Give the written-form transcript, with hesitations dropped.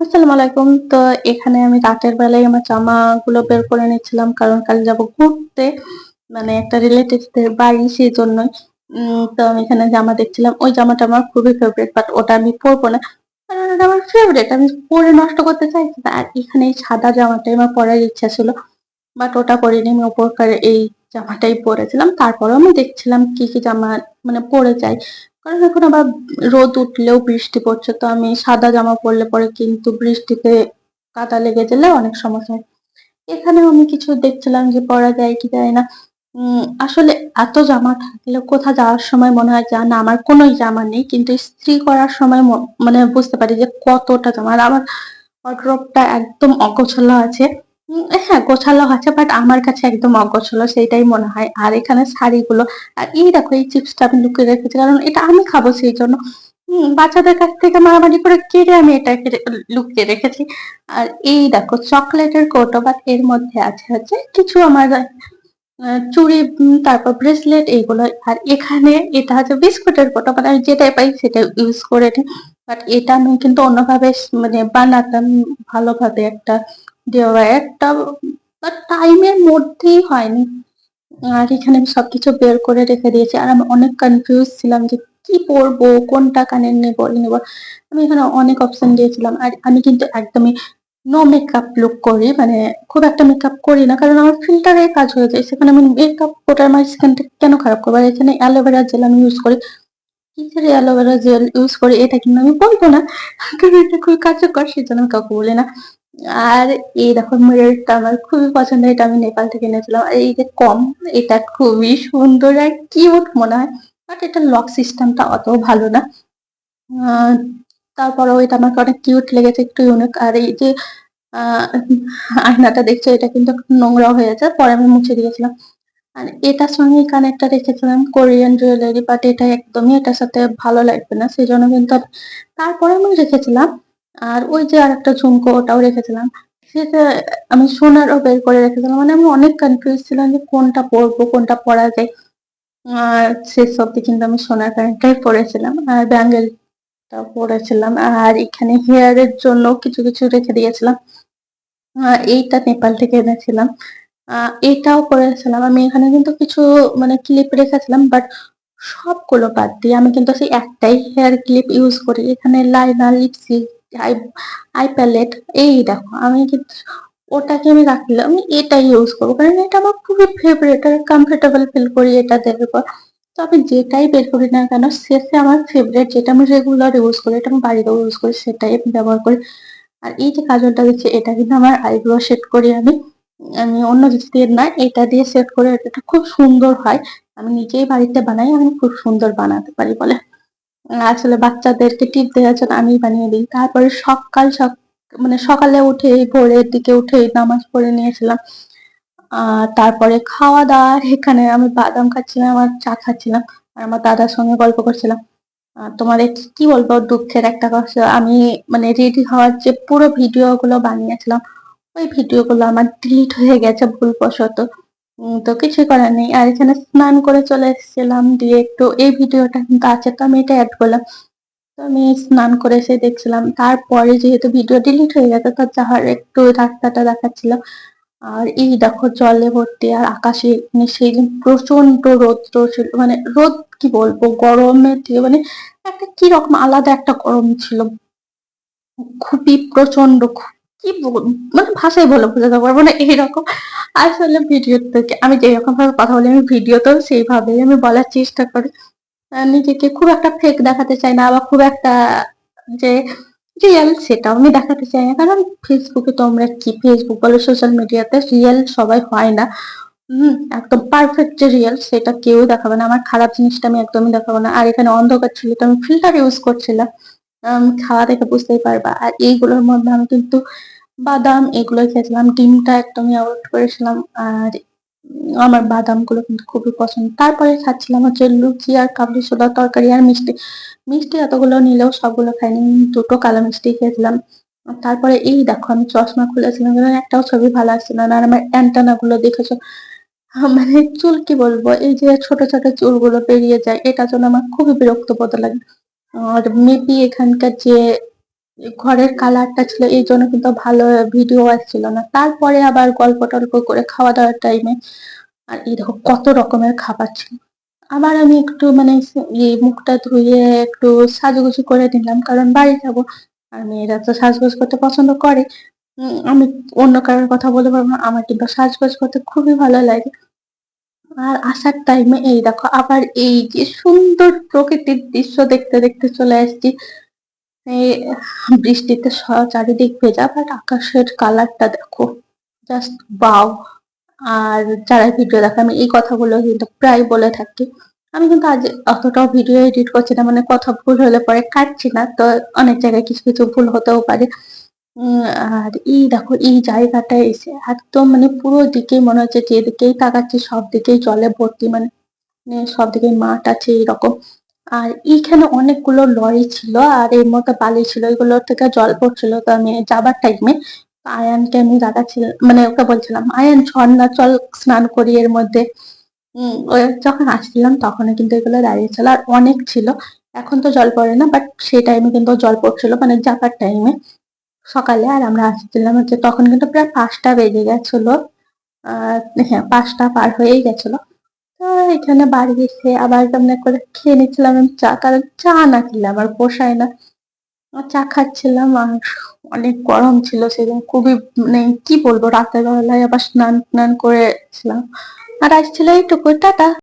আসসালামু আলাইকুম। তো এখানে আমি রাতের বেলায় আমার জামাগুলো বের করে নিচ্ছিলাম। কারণ কাল যাবো ঘুরতে। মানে একটা রিলেটিভস দের বাড়ি সেজন্যই। তো আমি এখানে জামা দেখছিলাম। ওই জামাটা আমার খুবই ফেভারিট বাট ওটা আমি পরবো না। কারণ ওটা আমার ফেভারিট। আমি পরে নষ্ট করতে চাইছি না। আর এখানে এই সাদা জামাটাই আমার পরার ইচ্ছা ছিল। বাট ওটা পরিনি। আমি উপরকার এই জামাটাই পরেছিলাম। তারপরেও আমি দেখছিলাম কি জামা মানে পরে যাই। কারণ এখন আবার রোদ উঠলেও বৃষ্টি পড়ছে। তো আমি সাদা জামা পরলে পরে কিন্তু বৃষ্টিতে কাদা লেগে গেলে অনেক সমস্যা হয়। এখানেও আমি কিছু দেখছিলাম যে পরা যায় কি যায় না। আসলে এত জামা থাকলেও কোথাও যাওয়ার সময় মনে হয় যে না আমার কোনোই জামা নেই। কিন্তু ইস্ত্রি করার সময় মানে বুঝতে পারি যে কতটা জামা। আর আমার ওয়ারড্রোবটা একদম অগোছালো আছে। হ্যাঁ, গোছালো আছে বাট আমার কাছে একদম অগোছালো সেইটাই মনে হয়। আর এখানে শাড়িগুলো আর এই দেখো এই চিপসটা আমি লুকিয়ে রেখেছি। কারণ এটা আমি খাবো সেইজন্য। বাচ্চাদের কাছ থেকে মারামারি করে কেড়ে আমি এটাকে লুকিয়ে রেখেছি। আর এই দেখো চকোলেটের কৌটো বাট এর মধ্যে আছে হচ্ছে কিছু আমার চুড়ি তারপর ব্রেসলেট এইগুলো। আর এখানে এটা হচ্ছে বিস্কুটের কৌটো মানে আমি যেটাই পাই সেটা ইউজ করে নিই। বাট এটা আমি কিন্তু অন্যভাবে মানে বানাতাম ভালোভাবে একটা DIY একটা বাট টাইমের মধ্যেই হয়নি। আর এখানে আমি সবকিছু বের করে রেখে দিয়েছি। আর আমি অনেক কনফিউজ ছিলাম যে কি পরবো, কোনটা কানের নেব। আমি এখানে অনেক অপশন দিয়েছিলাম। আর আমি কিন্তু একদমই নো মেকআপ লুক করি। মানে খুব একটা মেকআপ করি না। কারণ আমার ফিল্টারের কাজ হয়ে যায়। সেখানে আমি মেকআপ করে আমার স্কিনটা কেন খারাপ করবো? আর এখানে অ্যালোভেরা জেল আমি ইউজ করি। কিসের অ্যালোভেরা জেল ইউজ করি এটা কিন্তু আমি বলব না। কারণ এটা খুবই কার্যকর সেজন্য আমি কাউকে বলি না। আর এই দেখো মিররটা আমার খুবই পছন্দের। এটা আমি নেপাল থেকে এনেছিলাম। আর এই যে এটা খুবই সুন্দর আর কিউট মনে হয়। বাট এটার লক সিস্টেমটা অত ভালো না। আ তারপরেও এটা আমাকে অনেক কিউট লেগেছে, একটু ইউনিক। আর এই যে আ আয়নাটা দেখছো এটা কিন্তু একটু নোংরা হয়েছে। পরে আমি মুছে দিয়েছিলাম। আর এটার সঙ্গে এখানে একটা রেখেছিলাম কোরিয়ান জুয়েলারি বাট এটা একদমই এটার সাথে ভালো লাগবে না। সেজন্য কিন্তু তারপরে আমি রেখেছিলাম। আর ওই যে আরেকটা ঝুমকো ওটাও রেখেছিলাম। সেটা আমি সোনারও বের করে রেখেছিলাম। মানে আমি অনেক কনফিউজ ছিলাম যে কোনটা পরবো, কোনটা পরা যায়। আর শেষ অব্দি কিন্তু আমি সোনার কানেরটাই পরেছিলাম। আর ব্যাঙ্গেলটাও পরেছিলাম। আর এখানে হেয়ার এর জন্য কিছু রেখে দিয়েছিলাম। এইটা নেপাল থেকে এনেছিলাম। আ এটাও করেছিলাম। আমি এখানে কিন্তু কিছু মানে ক্লিপ রেখেছিলাম বাট সবগুলো বাদ দিয়ে আমি কিন্তু সেই একটাই হেয়ার ক্লিপ ইউজ করি। এখানে liner, lipstick, eye eye palette এই দেখো আমি কিন্তু ওটাকে আমি রাখলে আমি এটাই ইউজ করব। কারণ এটা আমার খুবই ফেভারিট আর কমফোর্টেবল ফিল করি এটা দেওয়ার পর। তো আমি যেটাই বের করি না কেন শেষে আমার ফেভারিট যেটা আমি রেগুলার ইউজ করি, এটা আমি বাড়িতেও ইউজ করি সেটাই আমি ব্যবহার করি। আর এই যে কাজলটা দেখছি এটা কিন্তু আমার আইব্রো সেট করি আমি। আমি অন্য কিছু দিয়ে না, এটা দিয়ে সেট করে এটা খুব সুন্দর হয়। আমি নিজেই বাড়িতে বানাই, আমি খুব সুন্দর বানাতে পারি বলে। আসলে বাচ্চাদেরকে টিপ দেওয়ার জন্য আমিই বানিয়ে দিই। তারপরে মানে সকালে উঠেই ভোরের দিকে উঠেই নামাজ পড়ে নিয়েছিলাম। আ তারপরে খাওয়া-দাওয়া এখানে আমি বাদাম খাচ্ছিলাম আর চা খাচ্ছিলাম। আর আমার দাদার সঙ্গে গল্প করছিলাম। তোমাদের কি বলবো দুঃখের একটা কথা আমি মানে রেডি হওয়ার যে পুরো ভিডিও গুলো বানিয়েছিলাম, ওই ভিডিও গুলো আমার ডিলিট হয়ে গেছে ভুলবশত। তো কিছুই করার নেই। আর এখানে স্নান করে চলে এসেছিলাম দিয়ে একটু এই ভিডিওটা কিন্তু আছে তো আমি এটা এড করলাম। তো আমি স্নান করে এসে দেখছিলাম। তারপরে যেহেতু ভিডিও ডিলিট হয়ে গেছে তো যাওয়ার একটু রাস্তাটা দেখাচ্ছিল। আর এই দেখো জলে ভর্তি আর আকাশে মানে সেদিন প্রচন্ড রৌদ্র ছিল। মানে রোদ কি বলবো গরমের থেকে মানে একটা কিরকম আলাদা একটা গরম ছিল। খুবই প্রচন্ড কি মানে ভাষায় বলে বোঝাতে পারবো না এরকম। আসলে ভিডিও থেকে আমি যেরকম ভাবে কথা বলি আমি ভিডিওতেও সেইভাবেই আমি বলার চেষ্টা করি। নিজেকে খুব একটা ফেক দেখাতে চাই না আবার খুব একটা যে রিয়াল সেটাও আমি দেখাতে চাই না। কারণ ফেসবুকে তোমরা কি ফেসবুক বলো সোশ্যাল মিডিয়াতে রিয়াল সবাই হয় না। একদম পারফেক্ট যে রিয়াল সেটা কেউ দেখাবে না। আমার খারাপ জিনিসটা আমি একদমই দেখাবো না। আর এখানে অন্ধকার ছিল তো আমি ফিল্টার ইউজ করছিলাম। খাওয়া দেখে বুঝতেই পারবা। আর এইগুলোর মধ্যে আমি কিন্তু বাদাম এগুলো খেয়েছিলাম। ডিমটা একদমই এভয়েড করেছিলাম। আর আমার বাদামগুলো কিন্তু খুবই পছন্দ। তারপরে খাচ্ছিলাম হচ্ছে লুচি আর কাবলি ছোলার তরকারি আর মিষ্টি। মিষ্টি এতগুলো নিলেও সবগুলো খাইনি। ২ টো কালো মিষ্টি খেয়েছিলাম। তারপরে এই দেখো আমি চশমা খুলেছিলাম কিন্তু একটাও ছবি ভালো আসছিল না। আর আমার অ্যান্টেনা গুলো দেখেছো? মানে চুল কি বলবো? এই যে ছোট চুলগুলো বেরিয়ে যায় এটার জন্য আমার খুবই বিরক্ত বোধ লাগে। আর মেবি এখানকার যে ঘরের কালারটা ছিল এই জন্য কিন্তু ভালো ভিডিও আসছিল না। তারপরে আবার গল্প টল্প করে খাওয়া দাওয়ার টাইমে আর এই দেখো কত রকমের খাবার ছিল। আবার আমি একটু মানে মুখটা ধুয়ে একটু সাজুগুজু করে নিলাম কারণ বাড়ি যাবো। আর মেয়েরা তো সাজগোজ করতে পছন্দ করে। আমি অন্য কারোর কথা বলতে পারবো না। আমার কিন্তু সাজগোজ করতে খুবই ভালো লাগে। আর আসার টাইমে এই দেখো আবার এই যে সুন্দর প্রকৃতির দৃশ্য দেখতে, দেখতে চলে আসছি। এই বৃষ্টিতে চারিদিক ভেজা বাট আকাশের কালারটা দেখো জাস্ট ওয়াও! আর যারা ভিডিও দেখে আমি এই কথাগুলো কিন্তু প্রায় বলে থাকি। আমি কিন্তু আজ অতটাও ভিডিও এডিট করছি না মানে কথা ভুল হলে পরে কাটছি না। তো অনেক জায়গায় কিছু, কিছু ভুল হতেও পারে। আর এই দেখো এই জায়গাটায় এসে একদম মানে পুরো দিকেই মনে হচ্ছে যেদিকেই তাকাচ্ছি সব দিকেই জলে ভর্তি মানে সবদিকে মাঠ আছে এরকম। আর এইখানে অনেকগুলো লরি ছিল আর এর মধ্যে বালি ছিল এগুলোর থেকে জল পড়ছিল তো আমি যাবার টাইমে আয়ানকে আমি জাগাচ্ছিলাম মানে ওকে বলছিলাম আয়ান চল না চল স্নান করি এর মধ্যে। ওই যখন আসছিলাম তখনই কিন্তু এগুলো দাঁড়িয়ে ছিল আর অনেক ছিল। এখন তো জল পড়ে না বাট সেই টাইমে কিন্তু জল পড়ছিল মানে যাবার টাইমে সকালে আর আমরা আসছিলাম হচ্ছে তখন কিন্তু প্রায় 5টা বেজে গেছিল। হ্যাঁ 5টা পার হয়েই গেছিল। তো এখানে বাড়ি এসে আবার কেমন করে খেয়ে নিচ্ছিলাম আমি চা কারণ চা না খেলে আমার পোষায় না। চা খাচ্ছিলাম আর অনেক গরম ছিল সেদিন খুবই মানে কি বলবো রাতের বেলায় আবার স্নান টান করেছিলাম। আর আজ ছিল এইটুকু টাটা।